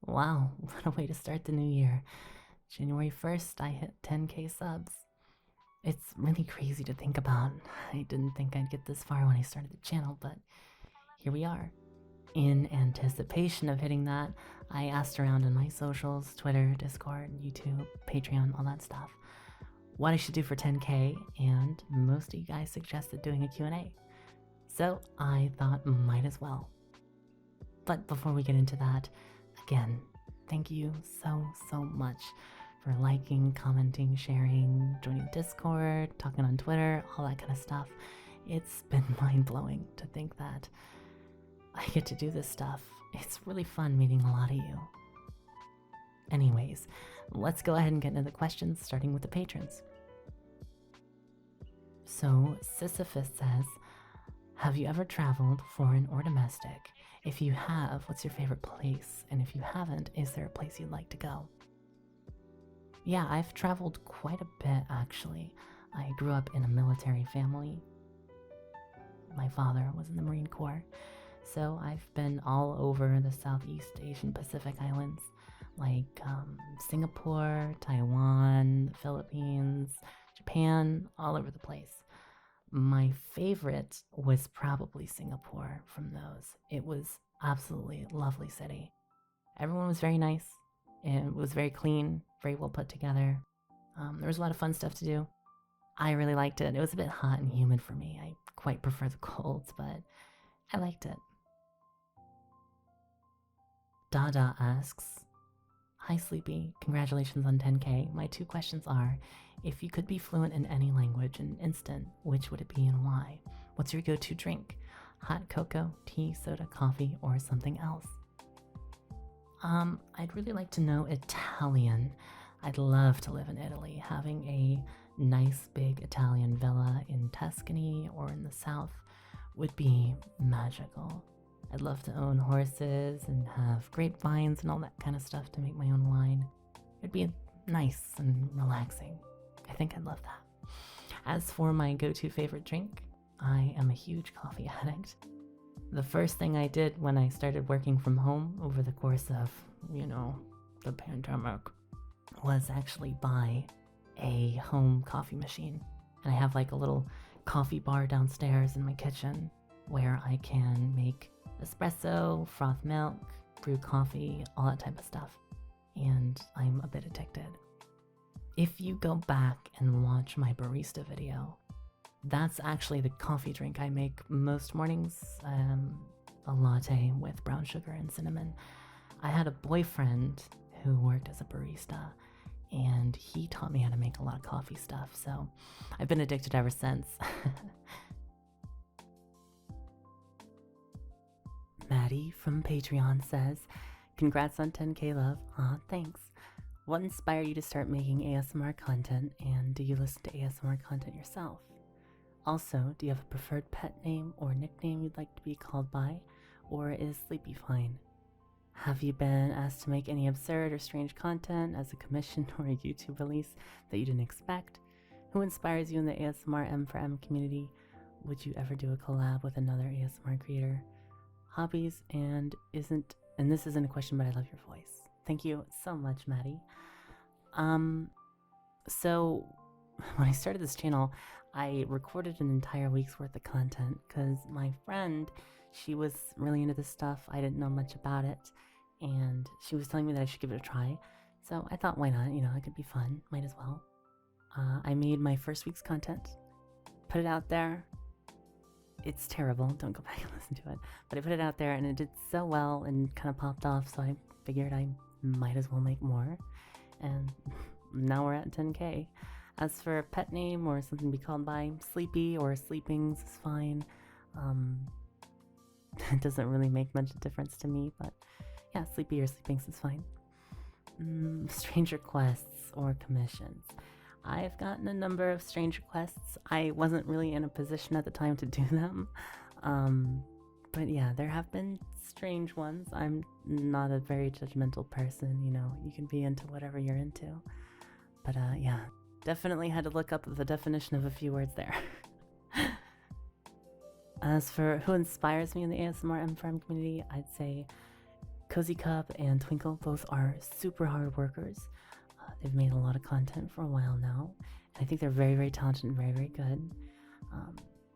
Wow, what a way to start the new year. January 1st, I hit 10k subs. It's really crazy to think about. I didn't think I'd get this far when I started the channel, but here we are. In anticipation of hitting that, I asked around in my socials, Twitter, Discord, YouTube, Patreon, all that stuff, what I should do for 10k, and most of you guys suggested doing a Q&A. So I thought might as well. But before we get into that, again, thank you so much for liking, commenting, sharing, joining Discord, talking on Twitter, all that kind of stuff. It's been mind-blowing to think that I get to do this stuff. It's really fun meeting a lot of you. Anyways, let's go ahead and get into the questions, starting with the patrons. So, Sisyphus says, have you ever traveled, foreign or domestic? If you have, what's your favorite place? And if you haven't, is there a place you'd like to go? Yeah, I've traveled quite a bit, actually. I grew up in a military family. My father was in the Marine Corps. So I've been all over the Southeast Asian Pacific Islands, like Singapore, Taiwan, the Philippines, Japan, all over the place. My favorite was probably Singapore from those. It was absolutely lovely city. Everyone was very nice. It was very clean, very well put together. There was a lot of fun stuff to do. I really liked it. It was a bit hot and humid for me. I quite prefer the colds, but I liked it. Dada asks, hi Sleepy, congratulations on 10k. My two questions are, if you could be fluent in any language in an instant, which would it be and why? What's your go-to drink? Hot cocoa, tea, soda, coffee, or something else? I'd really like to know Italian. I'd love to live in Italy. Having a nice big Italian villa in Tuscany or in the south would be magical. I'd love to own horses and have grapevines and all that kind of stuff to make my own wine. It'd be nice and relaxing. I think I'd love that. As for my go-to favorite drink, I am a huge coffee addict. The first thing I did when I started working from home over the course of, the pandemic, was actually buy a home coffee machine. And I have like a little coffee bar downstairs in my kitchen where I can make espresso, froth milk, brew coffee, all that type of stuff. And I'm a bit addicted. If you go back and watch my barista video, that's actually the coffee drink I make most mornings, a latte with brown sugar and cinnamon. I had a boyfriend who worked as a barista, and he taught me how to make a lot of coffee stuff, so I've been addicted ever since. Maddie from Patreon says, congrats on 10k love. Aw, thanks. What inspired you to start making ASMR content, and do you listen to ASMR content yourself? Also, do you have a preferred pet name or nickname you'd like to be called by, or is Sleepy fine? Have you been asked to make any absurd or strange content as a commission or a YouTube release that you didn't expect? Who inspires you in the ASMR M4A community? Would you ever do a collab with another ASMR creator? Hobbies, and this isn't a question, but I love your voice. Thank you so much, Maddie. So when I started this channel, I recorded an entire week's worth of content because my friend, she was really into this stuff. I didn't know much about it, and she was telling me that I should give it a try. So I thought, why not? It could be fun. Might as well. I made my first week's content, put it out there. It's terrible. Don't go back and listen to it. But I put it out there, and it did so well and kind of popped off, so I figured I might as well make more. And now we're at 10k. As for a pet name or something to be called by, Sleepy or Sleepings is fine. It doesn't really make much difference to me, but yeah, Sleepy or Sleepings is fine. Strange requests or commissions. I've gotten a number of strange requests. I wasn't really in a position at the time to do them. But yeah, there have been strange ones. I'm not a very judgmental person, you can be into whatever you're into. But yeah, definitely had to look up the definition of a few words there. As for who inspires me in the ASMR M4A community, I'd say Cozy Cup and Twinkle both are super hard workers. They've made a lot of content for a while now. And I think they're very, very talented and very, very good.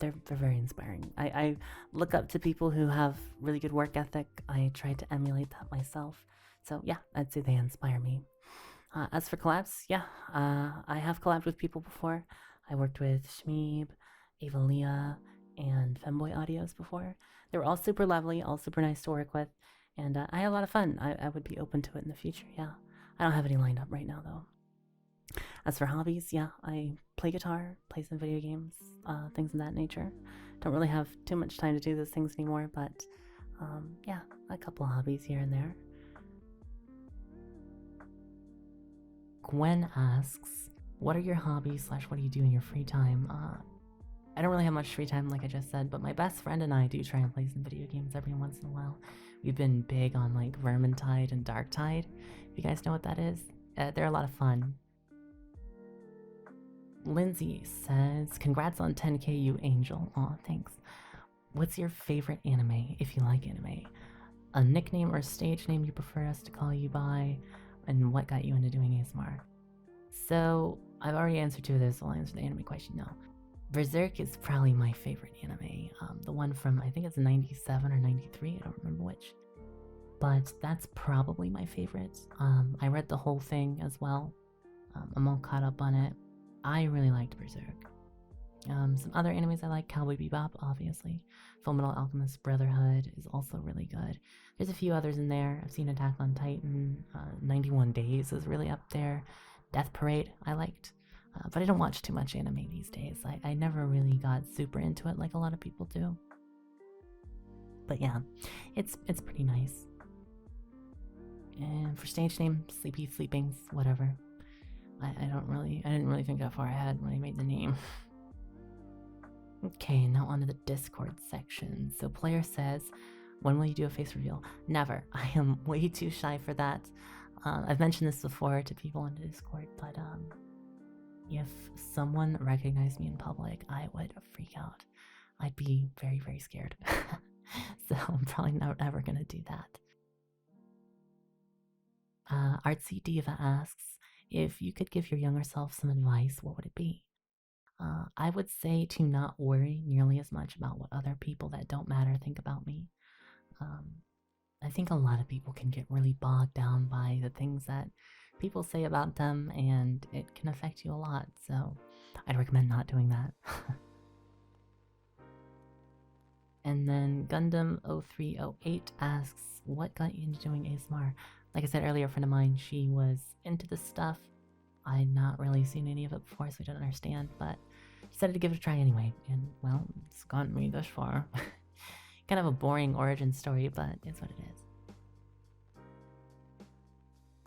They're very inspiring. I look up to people who have really good work ethic. I try to emulate that myself. So yeah, I'd say they inspire me. As for collabs, yeah, I have collabed with people before. I worked with Shmeeb, Ava Leah, and Femboy Audios before. They were all super lovely, all super nice to work with, and I had a lot of fun. I would be open to it in the future, yeah. I don't have any lined up right now, though. As for hobbies, yeah, I play guitar, play some video games, things of that nature. Don't really have too much time to do those things anymore, but yeah, a couple of hobbies here and there. Gwen asks, what are your hobbies / what do you do in your free time? I don't really have much free time, like I just said, but my best friend and I do try and play some video games every once in a while. We've been big on like Vermintide and Darktide. If you guys know what that is, they're a lot of fun. Lindsay says, congrats on 10K, you angel. Aw, thanks. What's your favorite anime, if you like anime? A nickname or stage name you prefer us to call you by? And what got you into doing ASMR? So, I've already answered two of those, so I'll answer the anime question now. Berserk is probably my favorite anime. The one from, I think it's 97 or 93, I don't remember which. But that's probably my favorite. I read the whole thing as well. I'm all caught up on it. I really liked Berserk. Some other animes I like, Cowboy Bebop, obviously. Fullmetal Alchemist Brotherhood is also really good. There's a few others in there. I've seen Attack on Titan. 91 Days is really up there. Death Parade, I liked. But I don't watch too much anime these days. I never really got super into it like a lot of people do. But yeah, it's pretty nice. And for stage name, Sleepy Sleepings, whatever. I didn't really think that far ahead when I made the name. Okay, now onto the Discord section. So player says, when will you do a face reveal? Never. I am way too shy for that. I've mentioned this before to people on Discord, but if someone recognized me in public, I would freak out. I'd be very, very scared. So I'm probably not ever gonna do that. Artsy Diva asks, if you could give your younger self some advice, what would it be? I would say to not worry nearly as much about what other people that don't matter think about me. I think a lot of people can get really bogged down by the things that people say about them, and it can affect you a lot, so I'd recommend not doing that. And then Gundam0308 asks, what got you into doing ASMR? Like I said earlier, a friend of mine, she was into this stuff. I'd not really seen any of it before, so I didn't understand, but decided to give it a try anyway, and well, it's gotten me this far. Kind of a boring origin story, but it's what it is.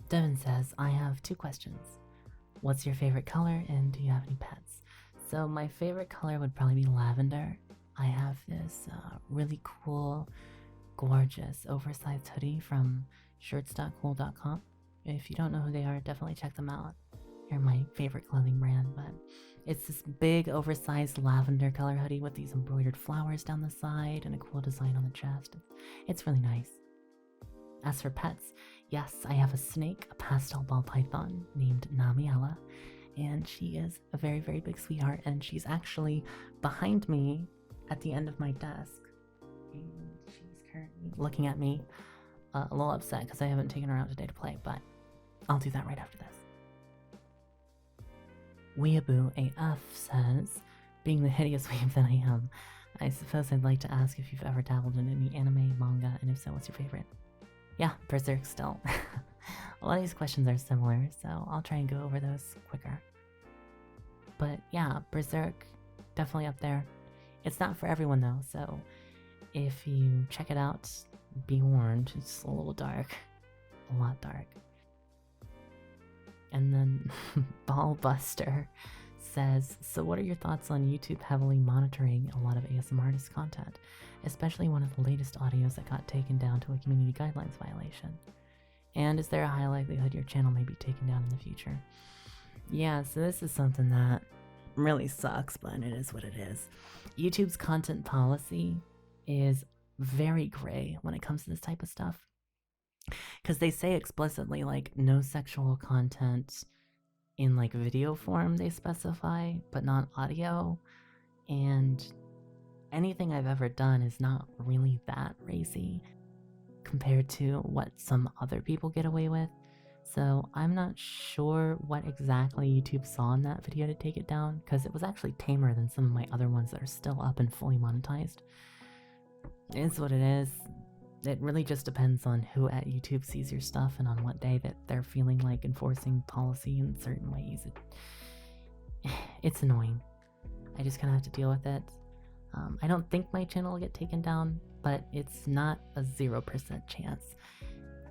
Devin says, I have 2 questions. What's your favorite color, and do you have any pets? So my favorite color would probably be lavender. I have this really cool, gorgeous, oversized hoodie from shirts.cool.com. If you don't know who they are, definitely check them out. They're my favorite clothing brand, but it's this big, oversized lavender color hoodie with these embroidered flowers down the side and a cool design on the chest. It's really nice. As for pets, yes, I have a snake, a pastel ball python named Namiella, and she is a very, very big sweetheart, and she's actually behind me at the end of my desk. And she's currently looking at me a little upset because I haven't taken her out today to play, but I'll do that right after this. Weeaboo AF says, being the hideous weeb that I am, I suppose I'd like to ask if you've ever dabbled in any anime, manga, and if so, what's your favorite? Yeah, Berserk still. A lot of these questions are similar, so I'll try and go over those quicker. But yeah, Berserk, definitely up there. It's not for everyone though, so if you check it out, be warned, it's a little dark. A lot dark. And then Ballbuster says, so what are your thoughts on YouTube heavily monitoring a lot of ASMR artist content, especially one of the latest audios that got taken down to a community guidelines violation? And is there a high likelihood your channel may be taken down in the future? Yeah, so this is something that really sucks, but it is what it is. YouTube's content policy is very gray when it comes to this type of stuff. Because they say explicitly, like, no sexual content in, like, video form they specify, but not audio. And anything I've ever done is not really that racy compared to what some other people get away with. So I'm not sure what exactly YouTube saw in that video to take it down, because it was actually tamer than some of my other ones that are still up and fully monetized. It's what it is. It really just depends on who at YouTube sees your stuff and on what day that they're feeling like enforcing policy in certain ways. It's annoying. I just kind of have to deal with it. I don't think my channel will get taken down, but it's not a 0% chance.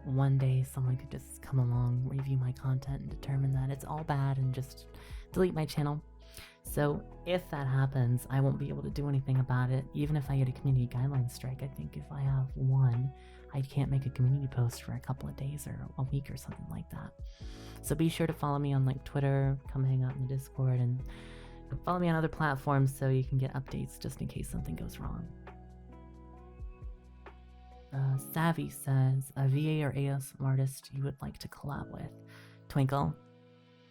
One day someone could just come along, review my content, and determine that it's all bad and just delete my channel. So if that happens, I won't be able to do anything about it. Even if I get a community guidelines strike, I think if I have one, I can't make a community post for a couple of days or a week or something like that. So be sure to follow me on like Twitter, come hang out in the Discord, and follow me on other platforms so you can get updates just in case something goes wrong. Savvy says, a VA or AS artist you would like to collab with. Twinkle,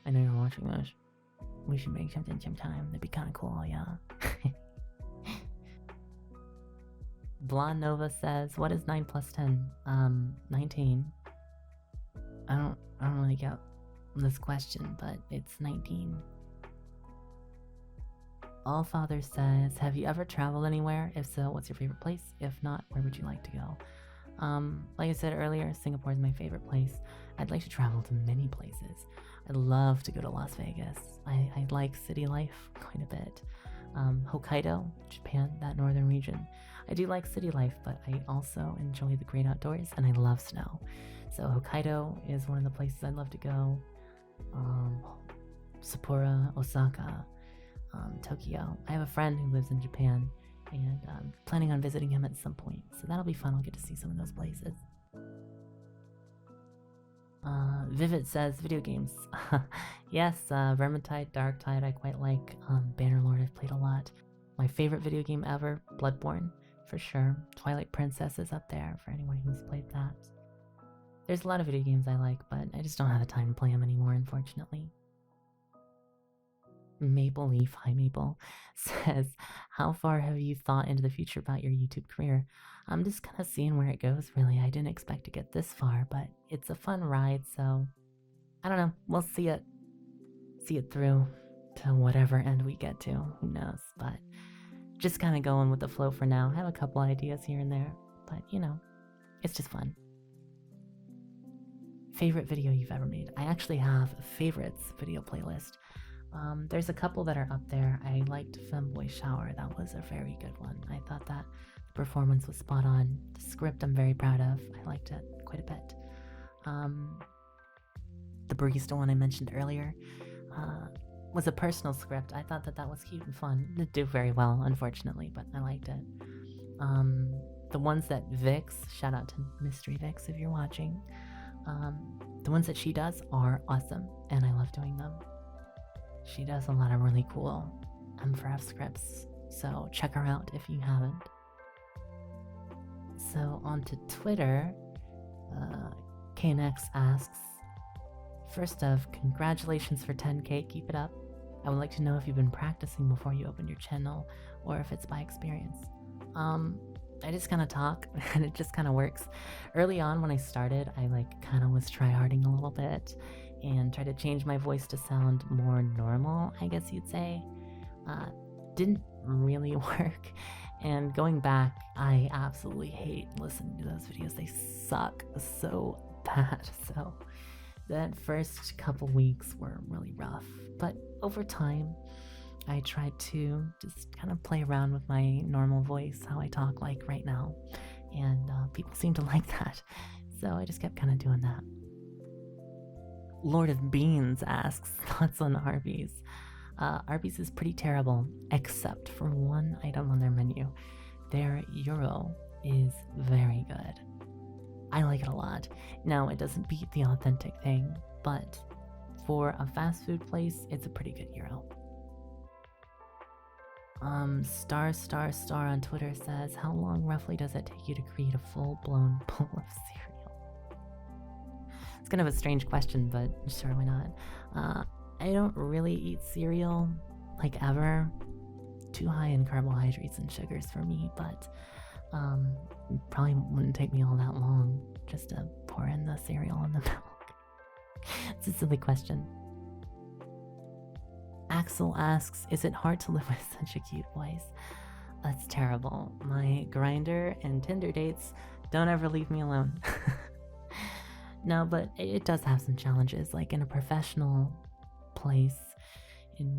I know you're watching this. We should make something sometime. That'd be kind of cool, yeah. Blonde Nova says, what is 9 plus 10? 19. I don't really get this question, but it's 19. Allfather says, have you ever traveled anywhere? If so, what's your favorite place? If not, where would you like to go? Like I said earlier, Singapore is my favorite place. I'd like to travel to many places. I'd love to go to Las Vegas. I like city life quite a bit. Hokkaido, Japan, that northern region. I do like city life, but I also enjoy the great outdoors, and I love snow. So Hokkaido is one of the places I'd love to go. Sapporo, Osaka, Tokyo. I have a friend who lives in Japan, and I'm planning on visiting him at some point, so that'll be fun. I'll get to see some of those places. Vivid says, video games. Yes, Vermintide, Darktide I quite like. Bannerlord I've played a lot. My favorite video game ever, Bloodborne, for sure. Twilight Princess is up there for anyone who's played that. There's a lot of video games I like, but I just don't have the time to play them anymore, unfortunately. Maple Leaf, hi Maple, says, how far have you thought into the future about your YouTube career? I'm just kind of seeing where it goes, really. I didn't expect to get this far, but it's a fun ride, so I don't know. We'll see it through to whatever end we get to. Who knows? But just kind of going with the flow for now. I have a couple ideas here and there, but you know, it's just fun. Favorite video you've ever made? I actually have a favorites video playlist. There's a couple that are up there. I liked Femboy Shower. That was a very good one. I thought that the performance was spot on. The script I'm very proud of. I liked it quite a bit. The barista one I mentioned earlier was a personal script. I thought that was cute and fun. It didn't do very well, unfortunately, but I liked it. The ones that Vix, shout out to Mystery Vix if you're watching, the ones that she does are awesome, and I love doing them. She does a lot of really cool M4A scripts, so check her out if you haven't. So on to Twitter, KNX asks, first off, congratulations for 10K, keep it up. I would like to know if you've been practicing before you opened your channel, or if it's by experience. I just kind of talk, and it just kind of works. Early on when I started, I kind of was tryharding a little bit, and try to change my voice to sound more normal, I guess you'd say. Didn't really work. And going back, I absolutely hate listening to those videos. They suck so bad. So that first couple weeks were really rough. But over time, I tried to just kind of play around with my normal voice, how I talk like right now. And people seem to like that. So I just kept kind of doing that. Lord of Beans asks, thoughts on Arby's? Arby's is pretty terrible, except for one item on their menu. Their gyro is very good. I like it a lot. Now, it doesn't beat the authentic thing, but for a fast food place, it's a pretty good gyro. Star on Twitter says, how long roughly does it take you to create a full-blown bowl of cereal? It's kind of a strange question, but sure, why not? I don't really eat cereal, like ever. Too high in carbohydrates and sugars for me, but probably wouldn't take me all that long just to pour in the cereal and the milk. It's a silly question. Axel asks, is it hard to live with such a cute voice? That's terrible. My Grindr and Tinder dates don't ever leave me alone. No, but it does have some challenges, like in a professional place.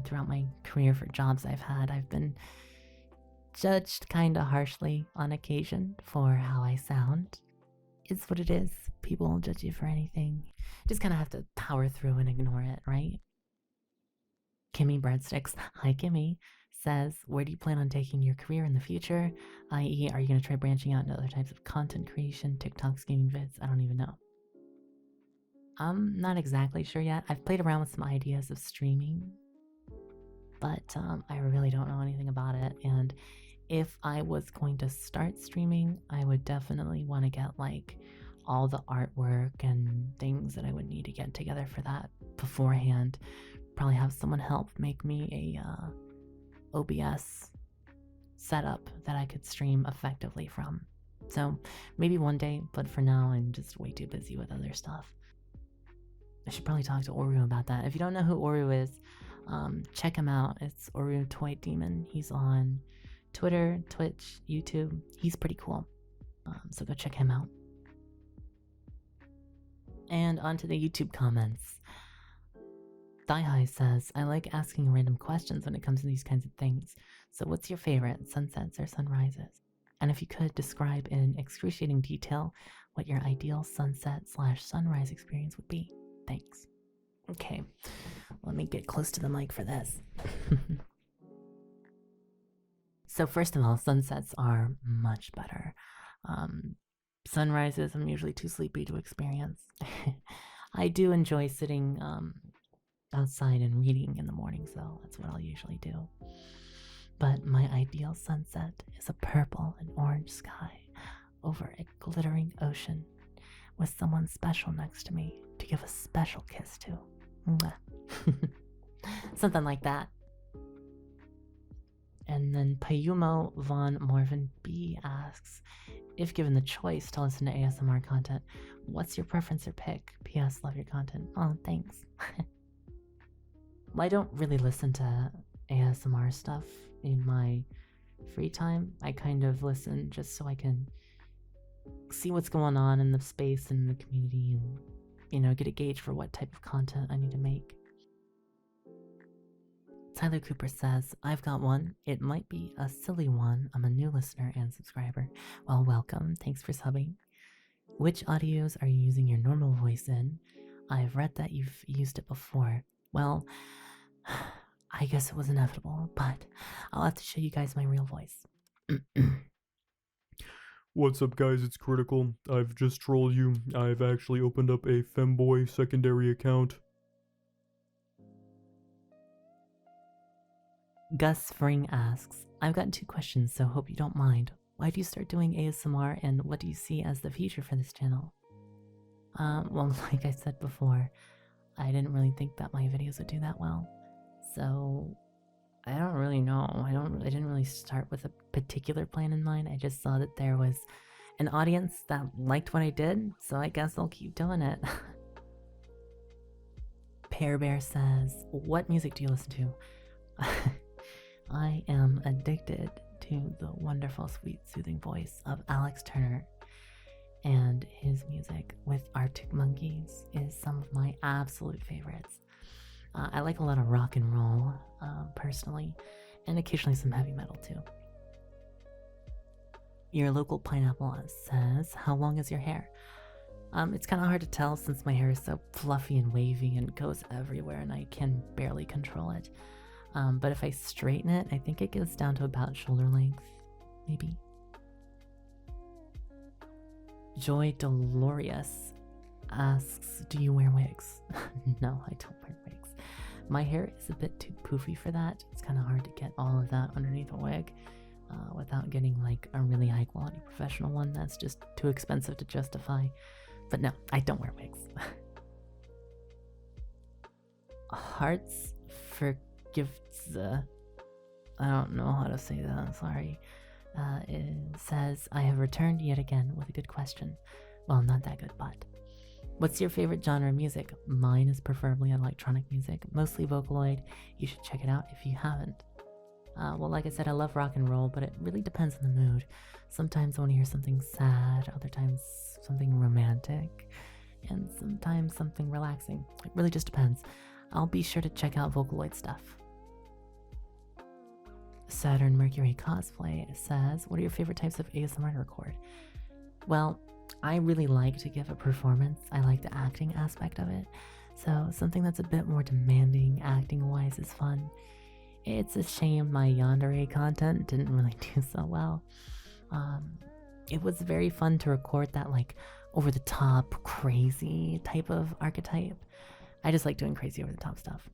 Throughout my career for jobs I've been judged kind of harshly on occasion for how I sound. It's what it is. People won't judge you for anything. Just kind of have to power through and ignore it, right? Kimmy Breadsticks, hi Kimmy, says, where do you plan on taking your career in the future? I.e., are you going to try branching out into other types of content creation, TikToks, gaming vids? I don't even know. I'm not exactly sure yet. I've played around with some ideas of streaming, but I really don't know anything about it. And if I was going to start streaming, I would definitely want to get like all the artwork and things that I would need to get together for that beforehand. Probably have someone help make me a OBS setup that I could stream effectively from. So maybe one day, but for now I'm just way too busy with other stuff. I should probably talk to Oru about that. If you don't know who Oru is, check him out. It's Oru Toy Demon. He's on Twitter, Twitch, YouTube. He's pretty cool. So go check him out. And on to the YouTube comments. Thigh High says, I like asking random questions when it comes to these kinds of things. So what's your favorite, sunsets or sunrises? And if you could describe in excruciating detail what your ideal sunset/sunrise experience would be. Thanks. Okay, let me get close to the mic for this. So first of all, sunsets are much better. Sunrises, I'm usually too sleepy to experience. I do enjoy sitting outside and reading in the mornings, though. That's what I'll usually do. But my ideal sunset is a purple and orange sky over a glittering ocean with someone special next to me to give a special kiss to. Something like that. And then Payumo Von Morven B asks, if given the choice to listen to ASMR content, what's your preference or pick? P.S. Love your content. Oh, thanks. Well, I don't really listen to ASMR stuff in my free time. I kind of listen just so I can see what's going on in the space and in the community and, you know, get a gauge for what type of content I need to make. Tyler Cooper says, I've got one. It might be a silly one. I'm a new listener and subscriber. Well, welcome. Thanks for subbing. Which audios are you using your normal voice in? I've read that you've used it before. Well, I guess it was inevitable, but I'll have to show you guys my real voice. What's up, guys? It's Critical. I've just trolled you. I've actually opened up a femboy secondary account. Gus Fring asks, I've got 2 questions, so hope you don't mind. Why do you start doing ASMR, and what do you see as the future for this channel? Well, like I said before, I didn't really think that my videos would do that well. So, I don't really know. I didn't really start with a particular plan in mind. I just saw that there was an audience that liked what I did, so I guess I'll keep doing it. Pear Bear says, what music do you listen to? I am addicted to the wonderful, sweet, soothing voice of Alex Turner, and his music with Arctic Monkeys is some of my absolute favorites. I like a lot of rock and roll, personally, and occasionally some heavy metal too. Your local pineapple says, how long is your hair? It's kind of hard to tell since my hair is so fluffy and wavy and goes everywhere and I can barely control it. But if I straighten it, I think it gets down to about shoulder length, maybe. Joy Dolorious asks, do you wear wigs? No, I don't wear wigs. My hair is a bit too poofy for that. It's kind of hard to get all of that underneath a wig without getting like a really high quality professional one that's just too expensive to justify. But no, I don't wear wigs. Hearts for gifts. I don't know how to say that. I'm sorry. It says, I have returned yet again with a good question. Well, not that good, but. What's your favorite genre of music? Mine is preferably electronic music, mostly Vocaloid. You should check it out if you haven't. Well, like I said, I love rock and roll, but it really depends on the mood. Sometimes I want to hear something sad, other times something romantic, and sometimes something relaxing. It really just depends. I'll be sure to check out Vocaloid stuff. Saturn Mercury Cosplay says, what are your favorite types of ASMR to record? Well, I really like to give a performance. I like the acting aspect of it. So something that's a bit more demanding acting-wise is fun. It's a shame my yandere content didn't really do so well. It was very fun to record that like over-the-top, crazy type of archetype. I just like doing crazy over-the-top stuff.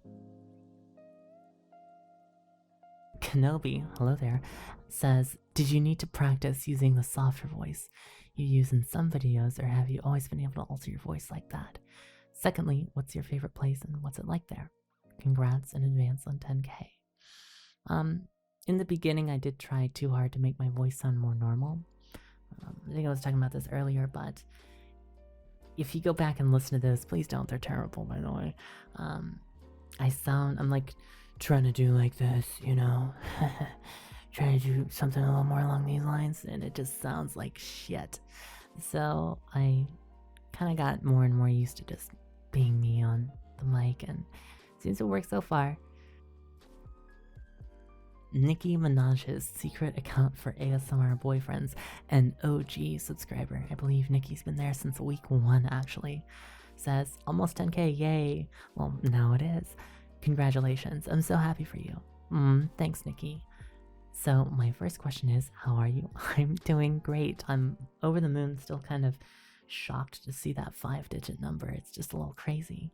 Kenobi, hello there, says, did you need to practice using the softer voice you use in some videos, or have you always been able to alter your voice like that? Secondly, what's your favorite place and what's it like there? Congrats in advance on 10K. In the beginning, I did try too hard to make my voice sound more normal. I think I was talking about this earlier, but if you go back and listen to those, please don't. They're terrible, by the way. I'm like trying to do like this, you know, trying to do something a little more along these lines, and it just sounds like shit. So I kind of got more and more used to just being me on the mic, and it seems to work so far. Nicki Minaj's secret account for ASMR boyfriends, an OG subscriber. I believe Nicki's been there since week 1, actually. Says, almost 10K, yay. Well, now it is. Congratulations, I'm so happy for you. Thanks, Nikki. So my first question is, how are you? I'm doing great. I'm over the moon, still kind of shocked to see that 5-digit number. It's just a little crazy.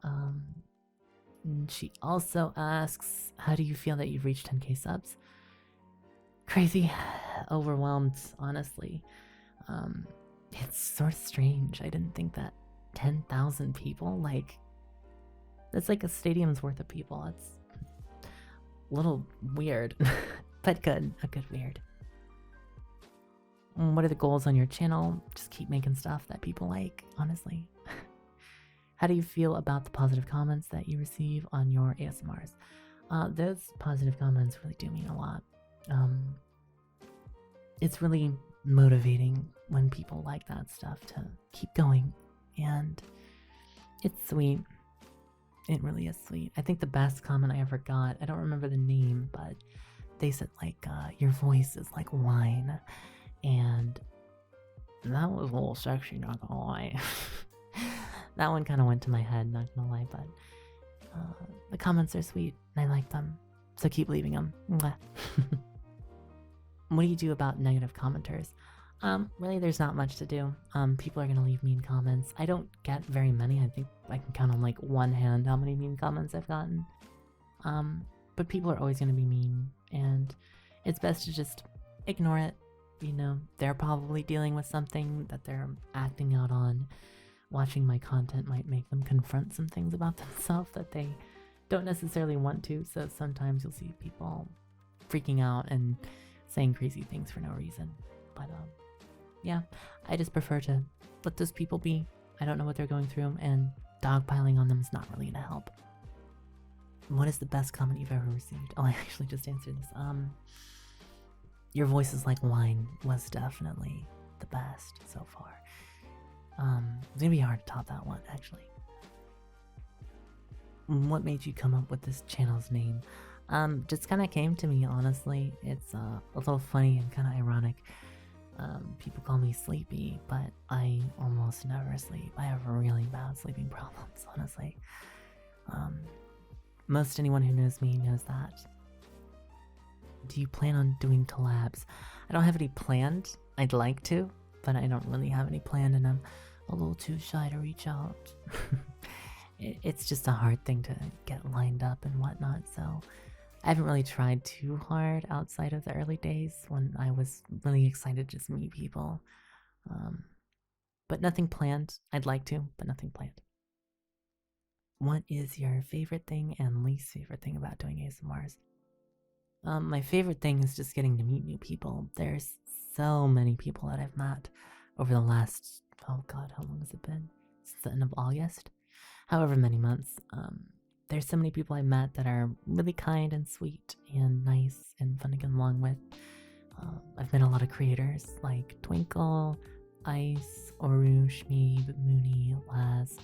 And she also asks, how do you feel that you've reached 10K subs? Crazy, overwhelmed, honestly. It's sort of strange. I didn't think that 10,000 people, like, that's like a stadium's worth of people. It's a little weird, but good. A good weird. What are the goals on your channel? Just keep making stuff that people like, honestly. How do you feel about the positive comments that you receive on your ASMRs? Those positive comments really do mean a lot. It's really motivating when people like that stuff to keep going, and it's sweet. It really is sweet. I think the best comment I ever got, I don't remember the name, but they said like, your voice is like wine, and that was a little sexy, not gonna lie. That one kind of went to my head, not gonna lie, but the comments are sweet and I like them, so keep leaving them. Mwah. What do you do about negative commenters? Really, there's not much to do. People are gonna leave mean comments. I don't get very many. I think I can count on like one hand how many mean comments I've gotten. But people are always gonna be mean, and it's best to just ignore it. You know, they're probably dealing with something that they're acting out on. Watching my content might make them confront some things about themselves that they don't necessarily want to, so sometimes you'll see people freaking out and saying crazy things for no reason. But yeah, I just prefer to let those people be. I don't know what they're going through, and dogpiling on them is not really gonna help. What is the best comment you've ever received? Oh, I actually just answered this. Your voice is like wine was definitely the best so far. It's gonna be hard to top that one, actually. What made you come up with this channel's name? Just kind of came to me, honestly. It's a little funny and kind of ironic. People call me sleepy, but I almost never sleep. I have really bad sleeping problems, honestly. Most anyone who knows me knows that. Do you plan on doing collabs? I don't have any planned. I'd like to, but I don't really have any planned, and I'm a little too shy to reach out. It's just a hard thing to get lined up and whatnot, so I haven't really tried too hard outside of the early days when I was really excited to just meet people. But nothing planned. I'd like to, but nothing planned. what is your favorite thing and least favorite thing about doing ASMRs? My favorite thing is just getting to meet new people. There's so many people that I've met over the last, oh god, how long has it been? Since the end of August? However many months. There's so many people I met that are really kind and sweet and nice and fun to get along with. I've met a lot of creators like Twinkle, Ice, Oru, Shmeeb, Mooney, Laz.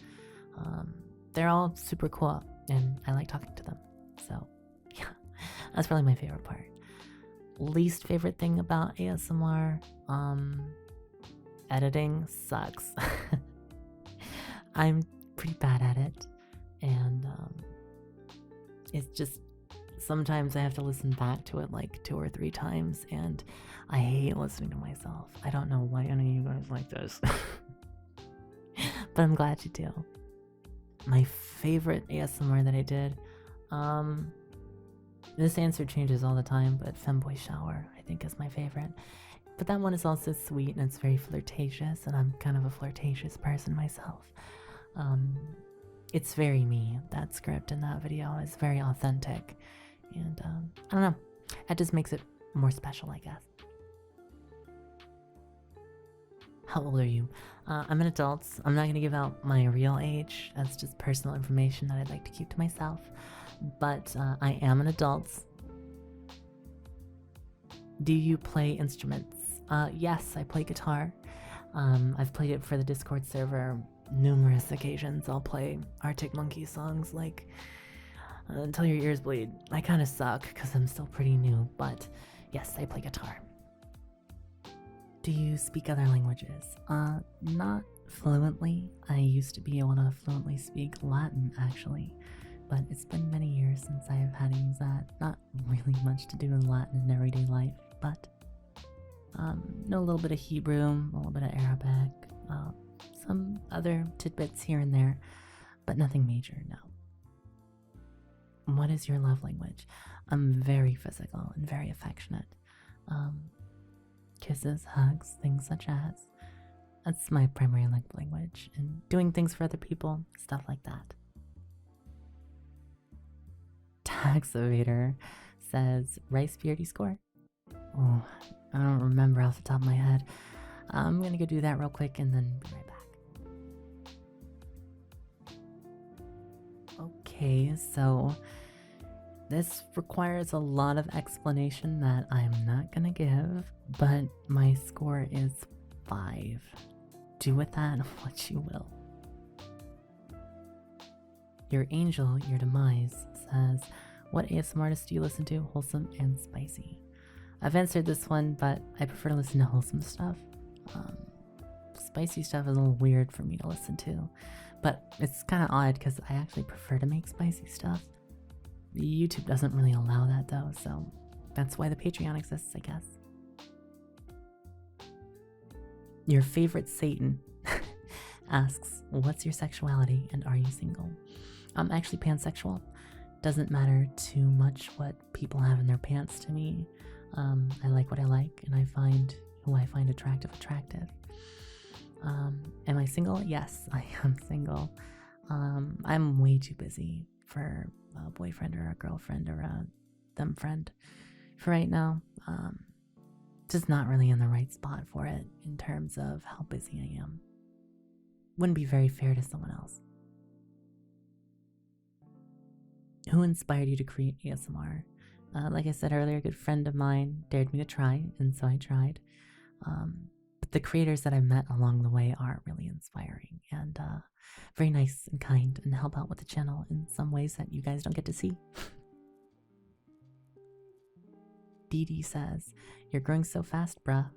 They're all super cool and I like talking to them. So, yeah, that's probably my favorite part. Least favorite thing about ASMR, editing sucks. I'm pretty bad at it, and it's just sometimes I have to listen back to it like 2 or 3 times, and I hate listening to myself. I don't know why any of you guys like this, but I'm glad you do. My favorite ASMR that I did, this answer changes all the time, but Femboy Shower I think is my favorite. But that one is also sweet and it's very flirtatious, and I'm kind of a flirtatious person myself. It's very me. That script in that video is very authentic, and I don't know, that just makes it more special, I guess. How old are you? I'm an adult. I'm not going to give out my real age. That's just personal information that I'd like to keep to myself. But I am an adult. Do you play instruments? Yes, I play guitar. I've played it for the Discord server numerous occasions. I'll play Arctic Monkey songs like Until Your Ears Bleed. I kind of suck because I'm still pretty new, but yes, I play guitar. Do you speak other languages? Not fluently. I used to be able to fluently speak Latin, actually, but it's been many years since I've had to use that. Not really much to do with Latin in everyday life, but know a little bit of Hebrew, a little bit of Arabic, some other tidbits here and there, but nothing major, no. What is your love language? I'm very physical and very affectionate. Kisses, hugs, things such as. That's my primary love language, and doing things for other people, stuff like that. Taxavator says, Rice Beardy score? Oh, I don't remember off the top of my head. I'm gonna go do that real quick and then be right back. Okay, so this requires a lot of explanation that I'm not gonna give, but my score is 5. Do with that what you will. Your angel, your demise, says, what ASMR artist do you listen to, wholesome and spicy? I've answered this one, but I prefer to listen to wholesome stuff. Spicy stuff is a little weird for me to listen to, but it's kind of odd because I actually prefer to make spicy stuff. YouTube doesn't really allow that though, so that's why the Patreon exists, I guess. Your favorite Satan asks, what's your sexuality and are you single? I'm actually pansexual. Doesn't matter too much what people have in their pants to me. I like what I like, and I find who I find attractive. Am I single? Yes, I am single. I'm way too busy for a boyfriend or a girlfriend or a them friend for right now. Just not really in the right spot for it in terms of how busy I am. Wouldn't be very fair to someone else. Who inspired you to create ASMR? Like I said earlier, a good friend of mine dared me to try, and so I tried. But the creators that I've met along the way are really inspiring and very nice and kind and help out with the channel in some ways that you guys don't get to see. Dee Dee says, you're growing so fast, bruh.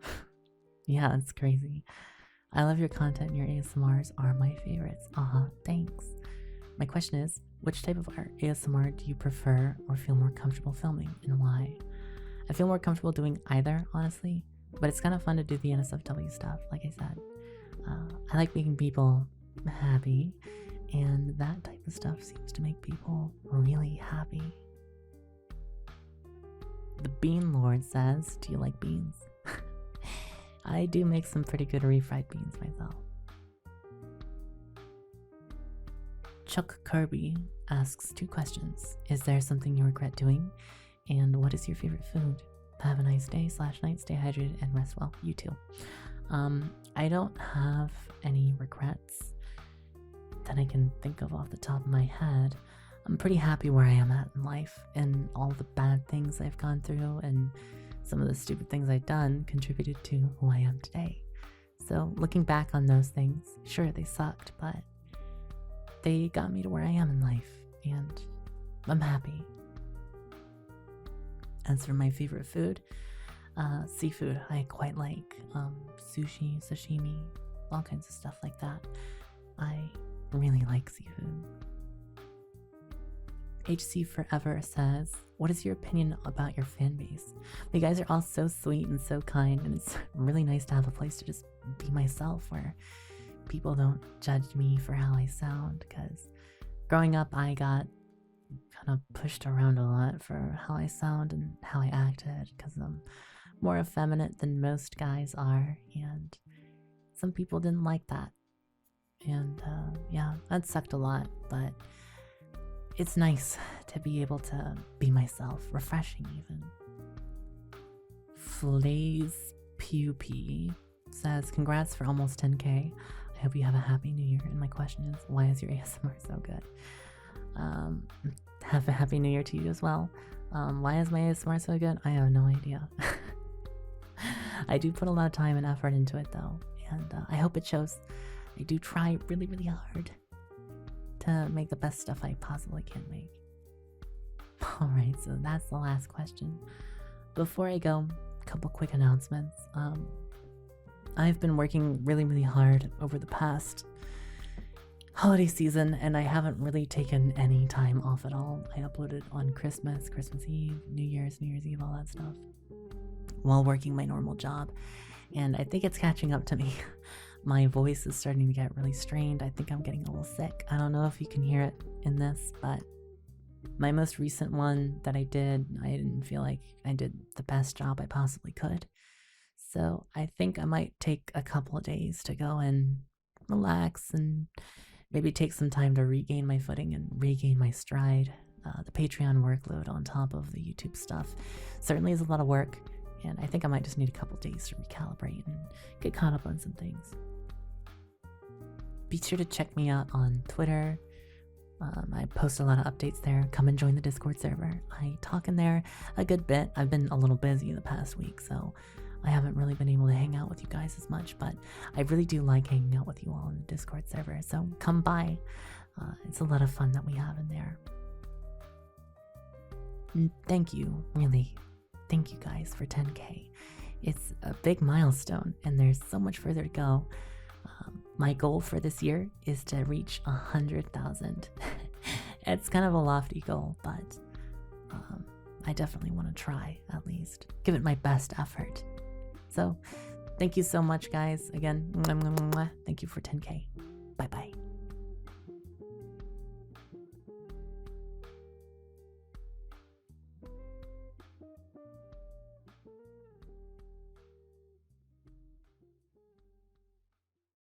Yeah, it's crazy. I love your content and your ASMRs are my favorites. Thanks. My question is, which type of art ASMR do you prefer or feel more comfortable filming, and why? I feel more comfortable doing either, honestly, but it's kind of fun to do the NSFW stuff, like I said. I like making people happy, and that type of stuff seems to make people really happy. The Bean Lord says, do you like beans? I do make some pretty good refried beans myself. Chuck Kirby asks 2 questions. Is there something you regret doing? And what is your favorite food? Have a nice day/night. Stay hydrated and rest well. You too. I don't have any regrets that I can think of off the top of my head. I'm pretty happy where I am at in life, and all the bad things I've gone through and some of the stupid things I've done contributed to who I am today. So looking back on those things, sure, they sucked, but they got me to where I am in life, and I'm happy. As for my favorite food, seafood I quite like. Sushi, sashimi, all kinds of stuff like that. I really like seafood. HC Forever says, what is your opinion about your fan base? You guys are all so sweet and so kind, and it's really nice to have a place to just be myself where people don't judge me for how I sound, because growing up I got kind of pushed around a lot for how I sound and how I acted, because I'm more effeminate than most guys are, and some people didn't like that. And yeah, that sucked a lot, but it's nice to be able to be myself, refreshing even. Flays Pup says, congrats for almost 10K. I hope you have a happy new year. And my question is, why is your ASMR so good? Have a happy new year to you as well. Why is my ASMR so good? I have no idea. I do put a lot of time and effort into it though, and I hope it shows. I do try really, really hard to make the best stuff I possibly can make. Alright, so that's the last question. Before I go, a couple quick announcements. I've been working really, really hard over the past holiday season, and I haven't really taken any time off at all. I uploaded on Christmas, Christmas Eve, New Year's Eve, all that stuff, while working my normal job, and I think it's catching up to me. My voice is starting to get really strained. I think I'm getting a little sick. I don't know if you can hear it in this, but my most recent one that I didn't feel like I did the best job I possibly could. So I think I might take a couple of days to go and relax and maybe take some time to regain my footing and regain my stride. The Patreon workload on top of the YouTube stuff certainly is a lot of work, and I think I might just need a couple days to recalibrate and get caught up on some things. Be sure to check me out on Twitter. I post a lot of updates there. Come and join the Discord server. I talk in there a good bit. I've been a little busy the past week, so I haven't really been able to hang out with you guys as much, but I really do like hanging out with you all in the Discord server, so come by. It's a lot of fun that we have in there. And thank you, really. Thank you guys for 10K. It's a big milestone, and there's so much further to go. My goal for this year is to reach 100,000. It's kind of a lofty goal, but I definitely want to try, at least. Give it my best effort. So, thank you so much, guys. Again, thank you for 10K. Bye-bye.